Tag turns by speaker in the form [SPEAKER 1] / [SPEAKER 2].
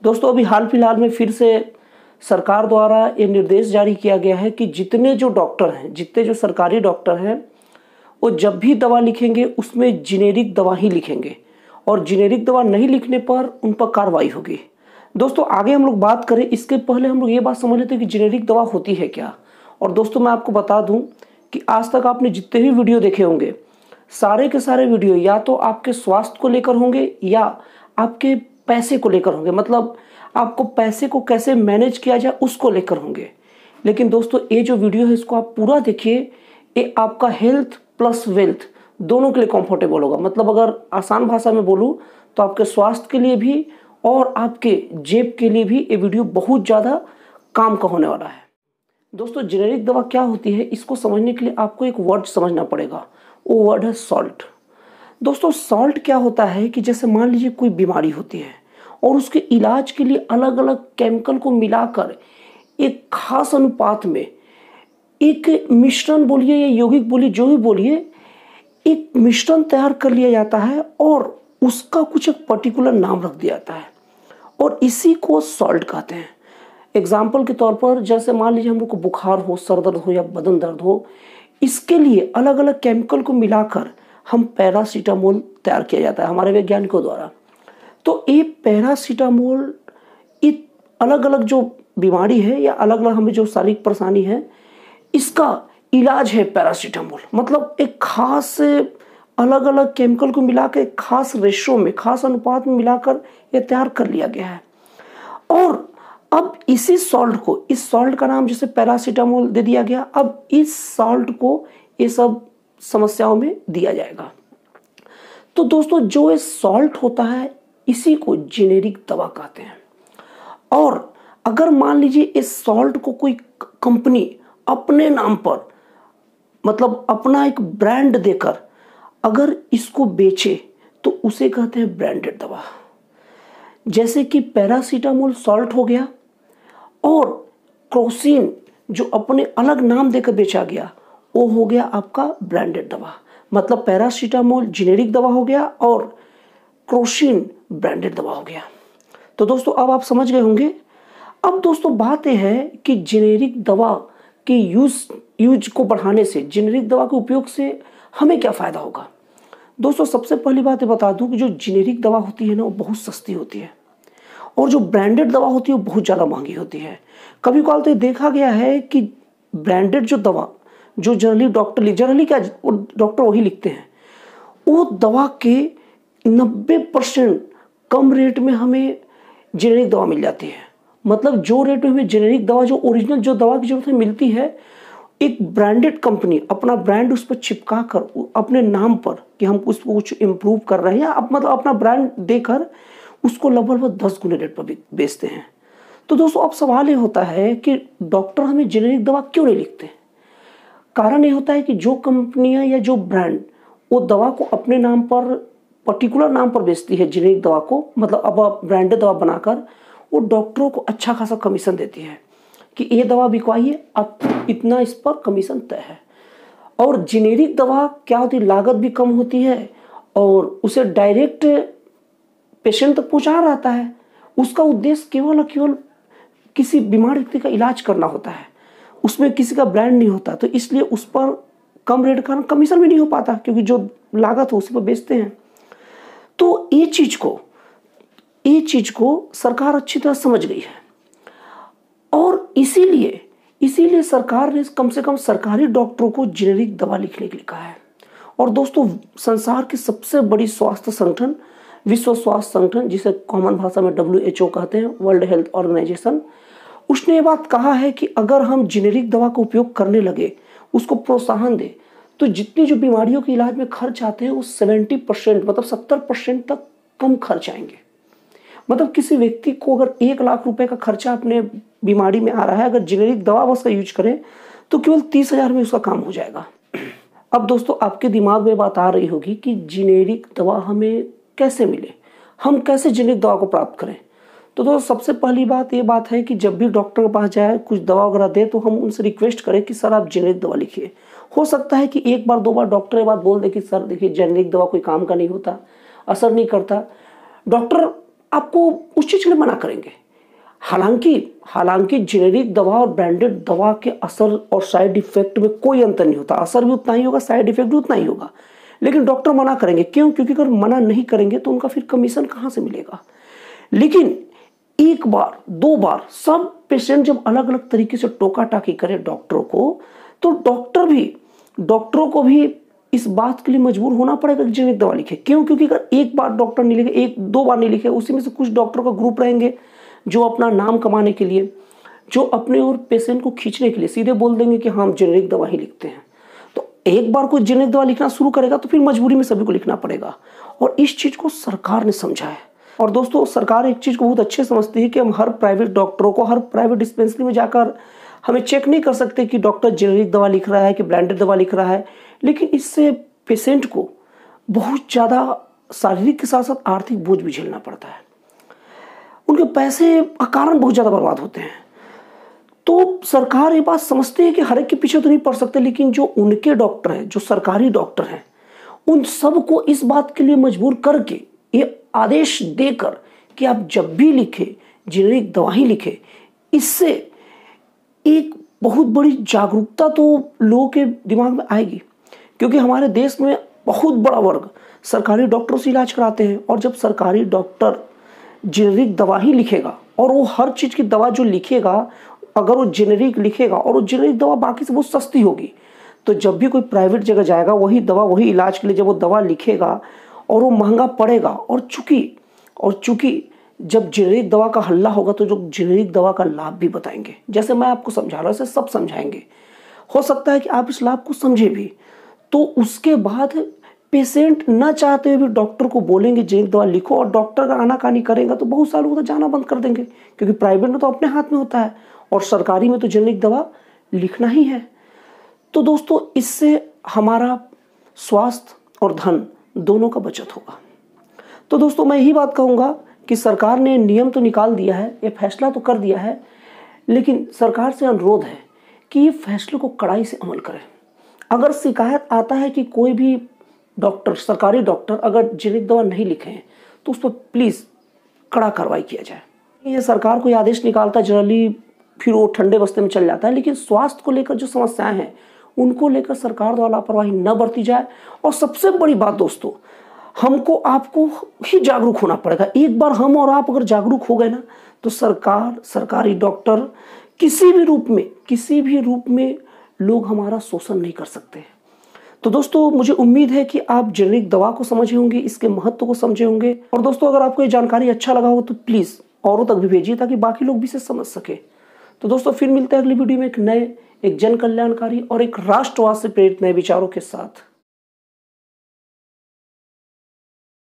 [SPEAKER 1] दोस्तों अभी हाल फिलहाल में फिर से सरकार द्वारा ये निर्देश जारी किया गया है कि जितने जो डॉक्टर हैं, जितने जो सरकारी डॉक्टर हैं, वो जब भी दवा लिखेंगे उसमें जेनेरिक दवा ही लिखेंगे और जेनेरिक दवा नहीं लिखने पर उन पर कार्रवाई होगी। दोस्तों आगे हम लोग बात करें, इसके पहले हम लोग ये बात समझ लेते हैं कि जेनेरिक दवा होती है क्या। और दोस्तों मैं आपको बता दूं कि आज तक आपने जितने भी वीडियो देखे होंगे, सारे के सारे वीडियो या तो आपके स्वास्थ्य को लेकर होंगे या आपके पैसे को लेकर होंगे, मतलब आपको पैसे को कैसे मैनेज किया जाए उसको लेकर होंगे। लेकिन दोस्तों ये जो वीडियो है इसको आप पूरा देखिए, ये आपका हेल्थ प्लस वेल्थ दोनों के लिए कंफर्टेबल होगा। मतलब अगर आसान भाषा में बोलूं तो आपके स्वास्थ्य के लिए भी और आपके जेब के लिए भी ये वीडियो बहुत ज़्यादा काम का होने वाला है। दोस्तों जेनेरिक दवा क्या होती है, इसको समझने के लिए आपको एक वर्ड समझना पड़ेगा, वो वर्ड है सॉल्ट। दोस्तों सॉल्ट क्या होता है कि जैसे मान लीजिए कोई बीमारी होती है और उसके इलाज के लिए अलग अलग केमिकल को मिलाकर एक खास अनुपात में एक मिश्रण बोलिए या यौगिक बोलिए, जो भी बोलिए, एक मिश्रण तैयार कर लिया जाता है और उसका कुछ एक पर्टिकुलर नाम रख दिया जाता है और इसी को सॉल्ट कहते हैं। एग्जाम्पल के तौर पर जैसे मान लीजिए हम लोग को बुखार हो, सर दर्द हो या बदन दर्द हो, इसके लिए अलग अलग केमिकल को मिलाकर हम पैरासीटामोल तैयार किया जाता है हमारे वैज्ञानिकों द्वारा। तो ये पैरासीटामोल अलग अलग जो बीमारी है या अलग अलग हमें जो शारीरिक परेशानी है, इसका इलाज है पैरासीटामोल। मतलब एक खास अलग अलग केमिकल को मिलाकर एक खास रेशो में, खास अनुपात में मिलाकर ये तैयार कर लिया गया है। और अब इसी सॉल्ट को, इस सॉल्ट का नाम जैसे पैरासीटामोल दे दिया गया, अब इस सॉल्ट को ये सब समस्याओं में दिया जाएगा। तो दोस्तों जो ये सॉल्ट होता है इसी को जेनेरिक दवा कहते हैं। और अगर मान लीजिए इस सॉल्ट को कोई कंपनी अपने नाम पर, मतलब अपना एक ब्रांड देकर अगर इसको बेचे तो उसे कहते हैं ब्रांडेड दवा। जैसे कि पैरासीटामोल सॉल्ट हो गया और क्रोसिन जो अपने अलग नाम देकर बेचा गया वो हो गया आपका ब्रांडेड दवा। मतलब पैरासीटामोल जेनेरिक दवा हो गया और क्रोसिन ब्रांडेड दवा हो गया। तो दोस्तों अब आप समझ गए होंगे। अब दोस्तों बात यह है कि जेनेरिक दवा के यूज को बढ़ाने से, जेनेरिक दवा के उपयोग से हमें क्या फ़ायदा होगा। दोस्तों सबसे पहली बात ये बता दूं कि जो जेनेरिक दवा होती है ना वो बहुत सस्ती होती है और जो ब्रांडेड दवा होती है वो बहुत ज़्यादा महंगी होती है। कभी कभार तो देखा गया है कि ब्रांडेड जो दवा जो जनरली क्या डॉक्टर वही लिखते हैं, वो दवा के 90% कम रेट में हमें जेनेरिक दवा मिल जाती है। मतलब जो रेट में हमें जेनेरिक दवा, जो ओरिजिनल जो दवा की जरूरत है मिलती है, एक ब्रांडेड कंपनी अपना ब्रांड उस पर चिपका कर अपने नाम पर कि हम उसको कुछ इम्प्रूव कर रहे हैं या मतलब अपना ब्रांड देकर उसको लगभग 10 गुने रेट पर बेचते हैं। तो दोस्तों अब सवाल ये होता है कि डॉक्टर हमें जेनेरिक दवा क्यों नहीं लिखते। कारण ये होता है कि जो कंपनियां या जो ब्रांड वो दवा को अपने नाम पर, पर्टिकुलर नाम पर बेचती है, जेनेरिक दवा को, मतलब अब ब्रांडेड दवा बनाकर वो डॉक्टरों को अच्छा खासा कमीशन देती है कि ये दवा बिकवाइए, अब इतना इस पर कमीशन तय है। और जेनेरिक दवा क्या होती है, लागत भी कम होती है और उसे डायरेक्ट पेशेंट तक पहुंचा रहता है। उसका उद्देश्य केवल किसी बीमार व्यक्ति का इलाज करना होता है, उसमें किसी का ब्रांड नहीं होता। तो इसलिए उस पर कम रेट का कमीशन भी नहीं हो पाता क्योंकि जो लागत हो उसी पर बेचते हैं। तो ये चीज को सरकार अच्छी तरह समझ गई है और इसीलिए सरकार ने कम से कम सरकारी डॉक्टरों को जेनेरिक दवा लिखने के लिए कहा है। और दोस्तों संसार की सबसे बड़ी स्वास्थ्य संगठन, विश्व स्वास्थ्य संगठन, जिसे कॉमन भाषा में WHO कहते हैं, वर्ल्ड हेल्थ ऑर्गेनाइजेशन, उसने ये बात कहा है कि अगर हम जेनेरिक दवा का उपयोग करने लगे, उसको प्रोत्साहन दे, तो जितनी जो बीमारियों के इलाज में खर्च आते हैं वो 70% मतलब 70% तक कम खर्च आएंगे। मतलब किसी व्यक्ति को अगर 1 लाख रुपए का खर्चा अपने बीमारी में आ रहा है, अगर जेनेरिक दवा बस का यूज करें तो केवल 30,000 में उसका काम हो जाएगा। अब दोस्तों आपके दिमाग में बात आ रही होगी कि जेनेरिक दवा हमें कैसे मिले, हम कैसे जेनेरिक दवा को प्राप्त करें। तो दोस्तों सबसे पहली बात ये बात है कि जब भी डॉक्टर के पास जाए, कुछ दवा वगैरह दे, तो हम उनसे रिक्वेस्ट करें कि सर आप जेनेरिक दवा लिखिए। हो सकता है कि 1 बार 2 बार डॉक्टर ये बात बोल दे कि सर देखिए जेनेरिक दवा कोई काम का नहीं होता, असर नहीं करता। डॉक्टर आपको उस चीज के लिए मना करेंगे। हालांकि जेनेरिक दवा और ब्रांडेड दवा के असर और साइड इफेक्ट में कोई अंतर नहीं होता, असर भी उतना ही होगा, साइड इफेक्ट भी उतना ही होगा, लेकिन डॉक्टर मना करेंगे। क्यों? क्योंकि अगर मना नहीं करेंगे तो उनका फिर कमीशन कहां से मिलेगा। लेकिन एक बार दो बार सब पेशेंट जब अलग अलग तरीके से टोका टाकी करे डॉक्टरों को, तो डॉक्टरों को भी इस बात के लिए मजबूर होना पड़ेगा कि जेनेरिक दवा लिखे। क्यों? क्योंकि अगर एक बार डॉक्टर नहीं लिखे, एक दो बार नहीं लिखे, उसी में से कुछ डॉक्टरों का ग्रुप रहेंगे जो अपना नाम कमाने के लिए, जो अपने और पेशेंट को खींचने के लिए सीधे बोल देंगे कि हम जेनेरिक दवा ही लिखते हैं। तो एक बार कोई जेनेरिक दवा लिखना शुरू करेगा तो फिर मजबूरी में सभी को लिखना पड़ेगा, और इस चीज को सरकार ने समझा है। और दोस्तों, सरकार एक चीज को बहुत अच्छे समझती है कि हम हर प्राइवेट डॉक्टरों को हर प्राइवेट डिस्पेंसरी में जाकर हमें चेक नहीं कर सकते कि डॉक्टर जेनेरिक दवा लिख रहा है कि ब्रांडेड दवा लिख रहा है, लेकिन इससे पेशेंट को बहुत ज़्यादा शारीरिक के साथ साथ आर्थिक बोझ भी झेलना पड़ता है। उनके पैसे का कारण बहुत ज़्यादा बर्बाद होते हैं। तो सरकार ये बात समझती है कि हर एक के पीछे तो नहीं पड़ सकते, लेकिन जो उनके डॉक्टर हैं, जो सरकारी डॉक्टर हैं, उन सबको इस बात के लिए मजबूर करके ये आदेश देकर कि आप जब भी लिखे जेनेरिक दवा ही लिखे, इससे एक बहुत बड़ी जागरूकता तो लोगों के दिमाग में आएगी। क्योंकि हमारे देश में बहुत बड़ा वर्ग सरकारी डॉक्टरों से इलाज कराते हैं, और जब सरकारी डॉक्टर जेनेरिक दवा ही लिखेगा और वो हर चीज़ की दवा जो लिखेगा, अगर वो जेनेरिक लिखेगा और वो जेनेरिक दवा बाकी से बहुत सस्ती होगी, तो जब भी कोई प्राइवेट जगह जाएगा वही दवा वही इलाज के लिए जब वो दवा लिखेगा और वो महंगा पड़ेगा। और चूंकि जब जेनेरिक दवा का हल्ला होगा तो जो जेनेरिक दवा का लाभ भी बताएंगे, जैसे मैं आपको समझा रहा हूँ, ऐसे सब समझाएंगे। हो सकता है कि आप इस लाभ को समझे भी, तो उसके बाद पेशेंट ना चाहते हुए भी डॉक्टर को बोलेंगे जेनेरिक दवा लिखो, और डॉक्टर का आनाकानी करेगा तो बहुत सारे लोग तो जाना बंद कर देंगे, क्योंकि प्राइवेट में तो अपने हाथ में होता है और सरकारी में तो जेनेरिक दवा लिखना ही है। तो दोस्तों, इससे हमारा स्वास्थ्य और धन दोनों का बचत होगा। तो दोस्तों, मैं यही बात कहूँगा कि सरकार ने नियम तो निकाल दिया है, ये फैसला तो कर दिया है, लेकिन सरकार से अनुरोध है कि ये फैसले को कड़ाई से अमल करें। अगर शिकायत आता है कि कोई भी डॉक्टर, सरकारी डॉक्टर अगर जेनेरिक दवा नहीं लिखे हैं, तो उस पर प्लीज़ कड़ा कार्रवाई किया जाए। ये सरकार कोई आदेश निकालता है जनरली, फिर वो ठंडे बस्ते में चल जाता है, लेकिन स्वास्थ्य को लेकर जो समस्याएं हैं उनको लेकर सरकार द्वारा लापरवाही न बरती जाए। और सबसे बड़ी बात दोस्तों, हमको आपको ही जागरूक होना पड़ेगा। एक बार हम और आप अगर जागरूक हो गए ना, तो सरकार, सरकारी डॉक्टर किसी भी रूप में लोग हमारा शोषण नहीं कर सकते। तो दोस्तों, मुझे उम्मीद है कि आप जेनेरिक दवा को समझे होंगे, इसके महत्व को समझे होंगे। और दोस्तों, अगर आपको ये जानकारी अच्छा लगा हो तो प्लीज़ औरों तक भी भेजिए ताकि बाकी लोग भी इसे समझ सके। तो दोस्तों, फिर मिलते हैं अगली वीडियो में एक जन कल्याणकारी और एक राष्ट्रवाद से प्रेरित नए विचारों के साथ।